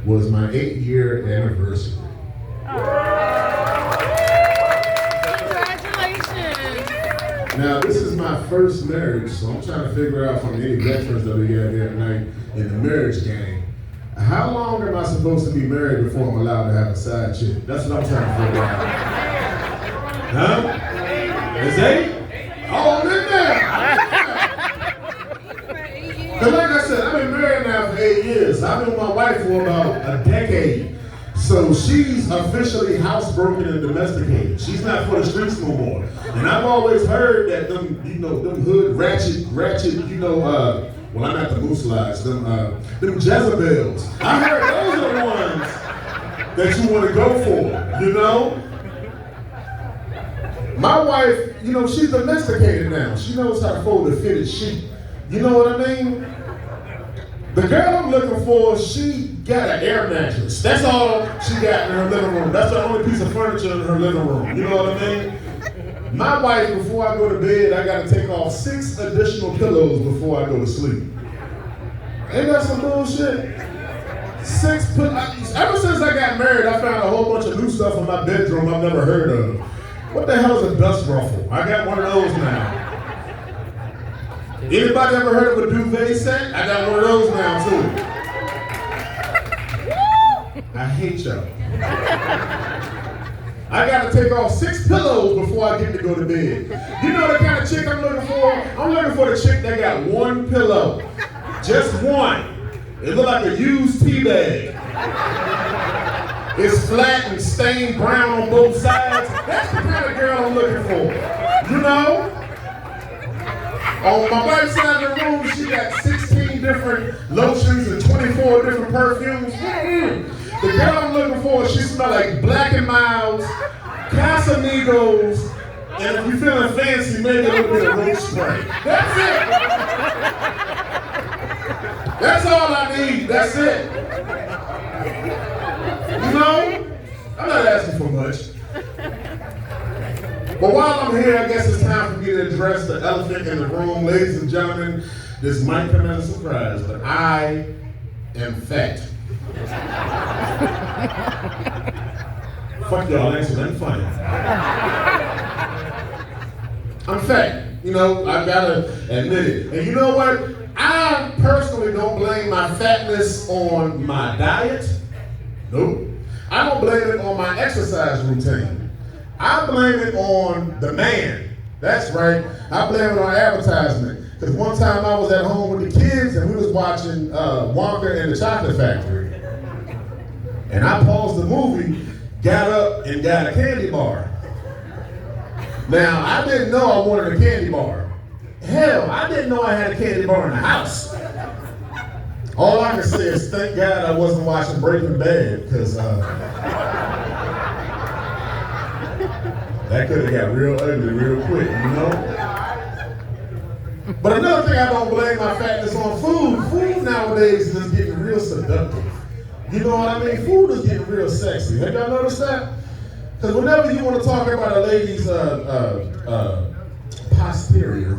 was my 8-year anniversary. Congratulations. Now, this is my first marriage, so I'm trying to figure out from any veterans that we got here tonight in the marriage game, how long am I supposed to be married before I'm allowed to have a side chick? That's what I'm trying to figure out. Huh? Is 8? Oh, in there! Because like I said, I've been married now for 8 years. I've been with my wife for about a decade. So she's officially housebroken and domesticated. She's not for the streets no more. And I've always heard that them hood ratchet, well, I'm at the Moose Lodge, them Jezebels. I heard those are the ones that you want to go for, you know? My wife, she's domesticated now. She knows how to fold a fitted sheet. You know what I mean? The girl I'm looking for, she got an air mattress. That's all she got in her living room. That's the only piece of furniture in her living room. You know what I mean? My wife, before I go to bed, I gotta take off 6 additional pillows before I go to sleep. Ain't that some bullshit? 6 pillows. Ever since I got married, I found a whole bunch of new stuff in my bedroom I've never heard of. What the hell is a dust ruffle? I got one of those now. Anybody ever heard of a duvet set? I got one of those now too. I hate y'all. I gotta take off 6 pillows before I get to go to bed. You know the kind of chick I'm looking for? I'm looking for the chick that got 1 pillow. Just one. It look like a used tea bag. It's flat and stained brown on both sides. That's the kind of girl I'm looking for. You know? On my wife's side of the room, she got 16 different lotions and 24 different perfumes. The girl I'm looking for, she smells like Black and Milds, Casamigos, and if you're feeling fancy, maybe a little bit of root spray. That's it. That's all I need. That's it. You know, I'm not asking for much. But while I'm here, I guess it's time for me to address the elephant in the room. Ladies and gentlemen, this might come as a surprise, but I am fat. Fuck y'all, ain't funny. I'm fat. I gotta admit it. And you know what? I personally don't blame my fatness on my diet. Nope. I don't blame it on my exercise routine. I blame it on the man. That's right. I blame it on advertisement. Because one time I was at home with the kids and we was watching Wonka and the Chocolate Factory. And I paused the movie, got up and got a candy bar. Now, I didn't know I wanted a candy bar. Hell, I didn't know I had a candy bar in the house. All I can say is thank God I wasn't watching Breaking Bad, because that could have got real ugly real quick, you know? But another thing I don't blame my fatness on, food. Food nowadays is getting real seductive. You know what I mean? Food is getting real sexy. Have y'all noticed that? Because whenever you want to talk about a lady's posterior,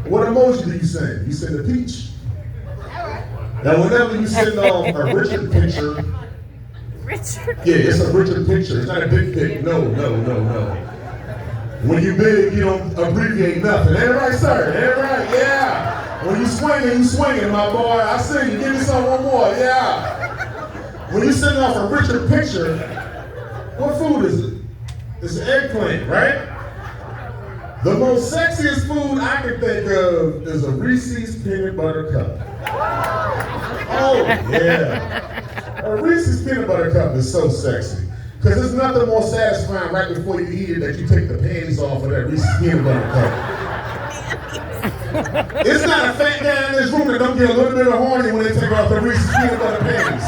what emoji do you send? You send a peach. Now whenever you send off a Richard picture, yeah, it's a Richard picture. It's not a big pic. No. When you big, you don't abbreviate nothing. Ain't right, sir? Ain't right? Yeah. When you swinging, my boy. I see you. Give me some one more. Yeah. When you send off a Richard picture, what food is it? It's an eggplant, right? The most sexiest food I can think of is a Reese's peanut butter cup. Oh, yeah. A Reese's peanut butter cup is so sexy. Because there's nothing more satisfying right before you eat it that you take the panties off of that Reese's peanut butter cup. It's not a fat guy in this room that don't get a little bit of horny when they take off the Reese's peanut butter panties.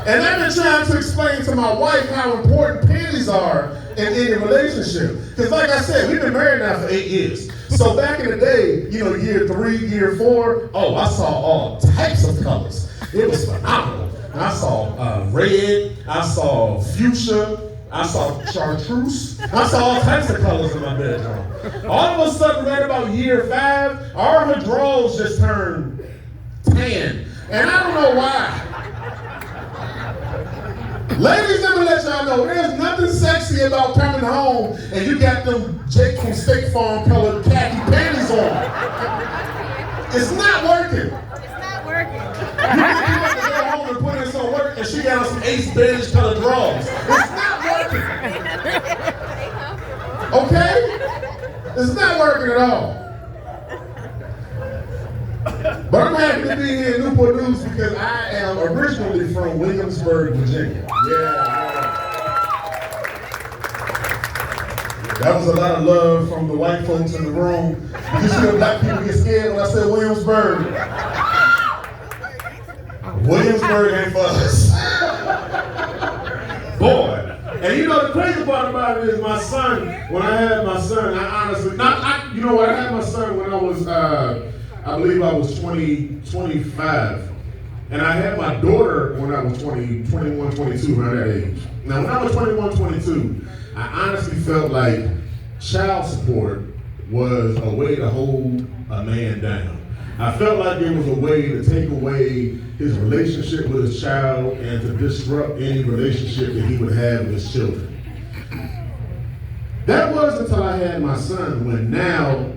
And I've been trying to explain to my wife how important panties are in any relationship. Because like I said, we've been married now for 8 years. So back in the day, year 3, year 4, I saw all types of colors. It was phenomenal. I saw red, I saw fuchsia, I saw chartreuse. I saw all types of colors in my bedroom. All of a sudden, right about year 5, all her drawers just turned pan. And I don't know why. Ladies, let me let y'all know, there's nothing sexy about coming home and you got them Jake from State Farm colored khaki panties on. It's not working. It's not working. You have to go home and put in some work and she got on some Ace beige colored drawers. It's not working. Okay? It's not working at all. But I'm happy to be here in Newport News because I am originally from Williamsburg, Virginia. Yeah. That was a lot of love from the white folks in the room. You see the black people get scared when I said Williamsburg. Williamsburg ain't for us. Boy. And you know the crazy part about it is my son, when I had my son, I honestly, you know what, I had my son when I was, I believe I was 25. And I had my daughter when I was 21, 22, around that age. Now when I was 21, 22, I honestly felt like child support was a way to hold a man down. I felt like it was a way to take away his relationship with his child and to disrupt any relationship that he would have with his children. That was until I had my son, when now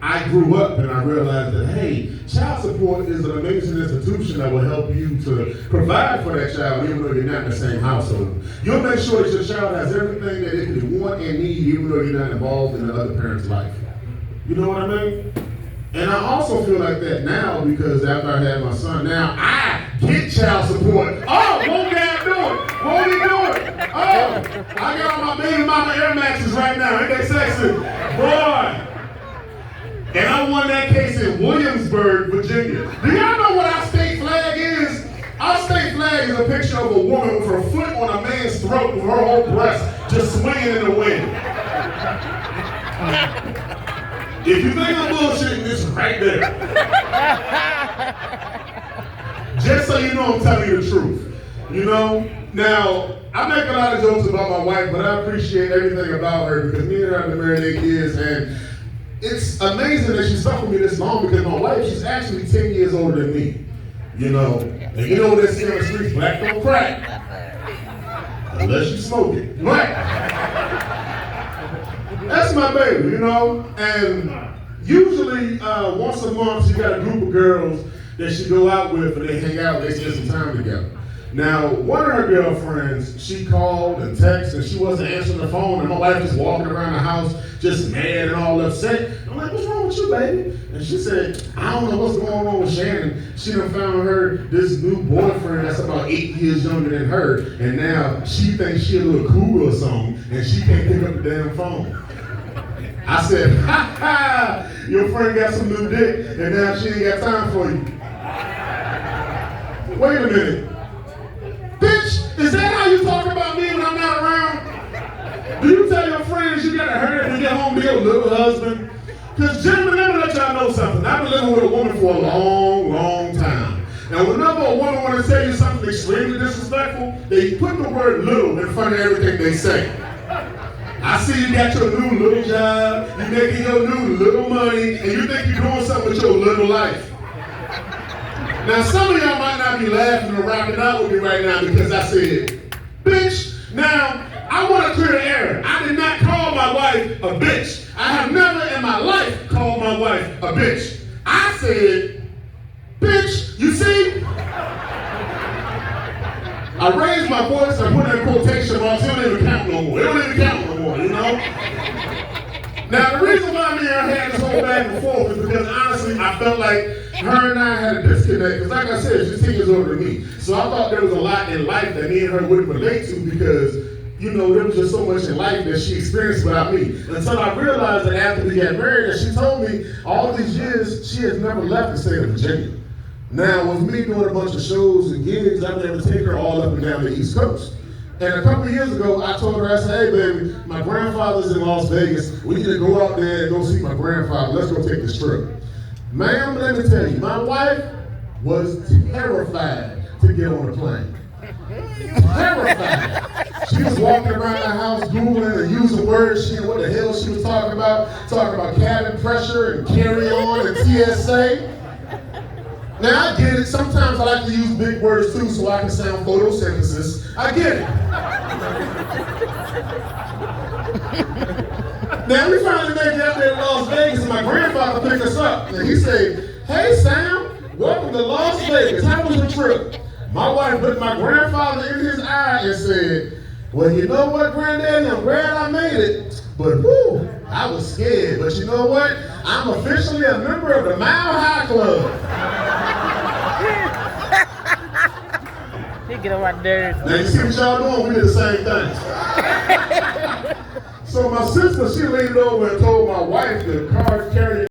I grew up and I realized that, hey, child support is an amazing institution that will help you to provide for that child even though you're not in the same household. You'll make sure that your child has everything that it could want and need even though you're not involved in the other parent's life. You know what I mean? And I also feel like that now because after I had my son, now I get child support. Oh, what can I do? What are we doing? Oh, I got on my baby mama Air Maxes right now. Ain't they sexy? Boy. And I won that case in Williamsburg, Virginia. Do y'all know what our state flag is? Our state flag is a picture of a woman with her foot on a man's throat with her whole breast just swinging in the wind. If you think I'm bullshitting, this is right there. Just so you know I'm telling you the truth. You know? Now, I make a lot of jokes about my wife, but I appreciate everything about her because me and her have been married 8 years, and it's amazing that she stuck with me this long because my wife, she's actually 10 years older than me. You know? And you know what they say on the streets, black don't crack. Unless you smoke it. Right? That's my baby, you know? And usually, once a month, she got a group of girls that she go out with and they hang out, they spend some time together. Now, one of her girlfriends, she called and texted and she wasn't answering the phone and my wife just walking around the house just mad and all upset. I'm like, what's wrong with you, baby? And she said, I don't know what's going on with Shannon. She done found her this new boyfriend that's about 8 years younger than her, and now she thinks she a little cool or something and she can't pick up the damn phone. I said, ha ha, your friend got some new dick and now she ain't got time for you. Wait a minute. Bitch, is that how you talk about me when I'm not around? Do you tell your friends you gotta hurry to get home to your little husband? Because gentlemen, let me let y'all know something. I've been living with a woman for a long, long time. Now whenever a woman wants to tell you something extremely disrespectful, they put the word little in front of everything they say. I see you got your new little job, you making your new little money, and you think you're doing something with your little life. Now some of y'all might not be laughing or rocking out with me right now because I said, bitch. Now, I want to clear the air. I did not call my wife a bitch. I have never in my life called my wife a bitch. I said, bitch, you see? I raised my voice and put in quotation marks. It don't even count no more. It don't even count no more, you know? Now, the reason why me and her had this whole back and forth is because honestly, I felt like her and I had a disconnect. Because like I said, she's 10 years older than me. So I thought there was a lot in life that me and her wouldn't relate to because, you know, there was just so much in life that she experienced without me. Until I realized that after we got married, that she told me all these years, she has never left the state of Virginia. Now, with me doing a bunch of shows and gigs, I've been able to take her all up and down the East Coast. And a couple of years ago, I told her, I said, hey baby, my grandfather's in Las Vegas. We need to go out there and go see my grandfather. Let's go take this trip. Ma'am, let me tell you, my wife was terrified to get on the plane. Terrified. She was walking around the house Googling and using words she didn't know what the hell she was talking about cabin pressure and carry on and TSA. Now I get it. Sometimes I like to use big words too so I can sound photosynthesis. I get it. Now we finally make it out there in Las Vegas and my grandfather picked us up. And he said, "Hey Sam, welcome to Las Vegas. How was the trip?" My wife looked my grandfather in his eye and said, "Well, you know what, Granddaddy, I'm glad I made it. But whoo, I was scared. But you know what? I'm officially a member of the Mile High Club." He get on my nerves. Now you see what y'all doing? We did the same thing. So my sister, she leaned over and told my wife the car carrier